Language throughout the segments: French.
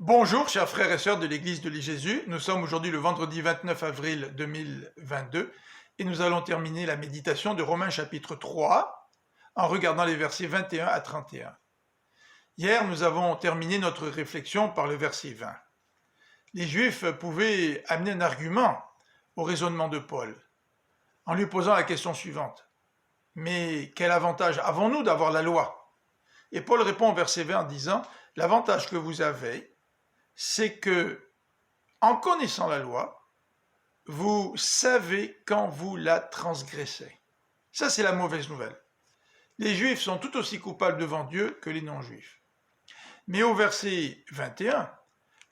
Bonjour chers frères et sœurs de l'église de Jésus, nous sommes aujourd'hui le vendredi 29 avril 2022 et nous allons terminer la méditation de Romains chapitre 3 en regardant les versets 21 à 31. Hier nous avons terminé notre réflexion par le verset 20. Les Juifs pouvaient amener un argument au raisonnement de Paul en lui posant la question suivante. Mais quel avantage avons-nous d'avoir la loi? Et Paul répond au verset 20 en disant, l'avantage que vous avez, c'est que, en connaissant la loi, vous savez quand vous la transgressez. Ça, c'est la mauvaise nouvelle. Les Juifs sont tout aussi coupables devant Dieu que les non-Juifs. Mais au verset 21,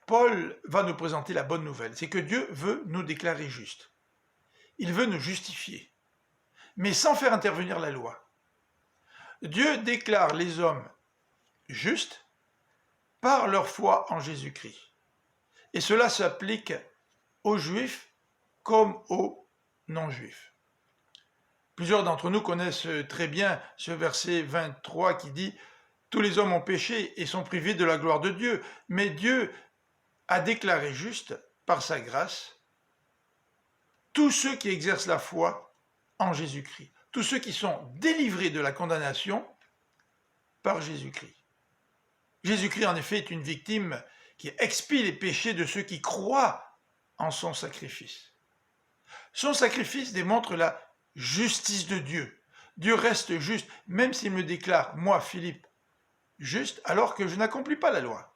Paul va nous présenter la bonne nouvelle. C'est que Dieu veut nous déclarer justes. Il veut nous justifier, mais sans faire intervenir la loi. Dieu déclare les hommes justes par leur foi en Jésus-Christ. Et cela s'applique aux Juifs comme aux non-Juifs. Plusieurs d'entre nous connaissent très bien ce verset 23 qui dit « Tous les hommes ont péché et sont privés de la gloire de Dieu, mais Dieu a déclaré juste par sa grâce tous ceux qui exercent la foi en Jésus-Christ, tous ceux qui sont délivrés de la condamnation par Jésus-Christ. » Jésus-Christ, en effet, est une victime qui expie les péchés de ceux qui croient en son sacrifice. Son sacrifice démontre la justice de Dieu. Dieu reste juste, même s'il me déclare, moi, Philippe, juste, alors que je n'accomplis pas la loi.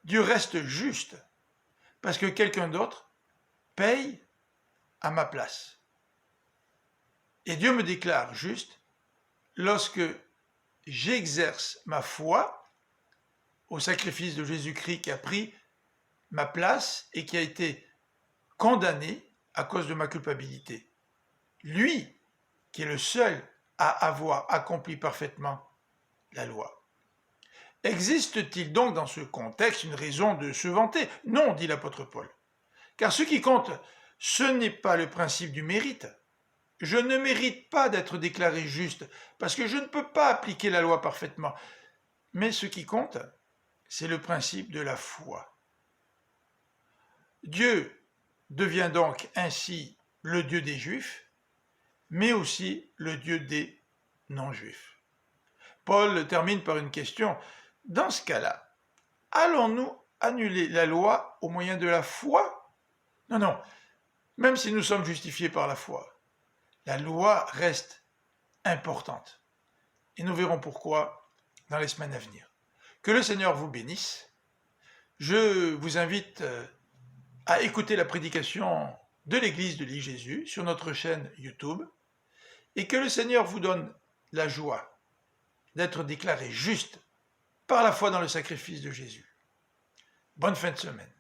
Dieu reste juste, parce que quelqu'un d'autre paye à ma place. Et Dieu me déclare juste lorsque j'exerce ma foi au sacrifice de Jésus-Christ qui a pris ma place et qui a été condamné à cause de ma culpabilité. Lui, qui est le seul à avoir accompli parfaitement la loi. Existe-t-il donc dans ce contexte une raison de se vanter? Non, dit l'apôtre Paul. Car ce qui compte, ce n'est pas le principe du mérite. Je ne mérite pas d'être déclaré juste, parce que je ne peux pas appliquer la loi parfaitement. Mais ce qui compte, c'est le principe de la foi. Dieu devient donc ainsi le Dieu des Juifs, mais aussi le Dieu des non-Juifs. Paul termine par une question. Dans ce cas-là, allons-nous annuler la loi au moyen de la foi? Non, non. Même si nous sommes justifiés par la foi, la loi reste importante. Et nous verrons pourquoi dans les semaines à venir. Que le Seigneur vous bénisse. Je vous invite à écouter la prédication de l'église de Jésus sur notre chaîne YouTube et que le Seigneur vous donne la joie d'être déclaré juste par la foi dans le sacrifice de Jésus. Bonne fin de semaine.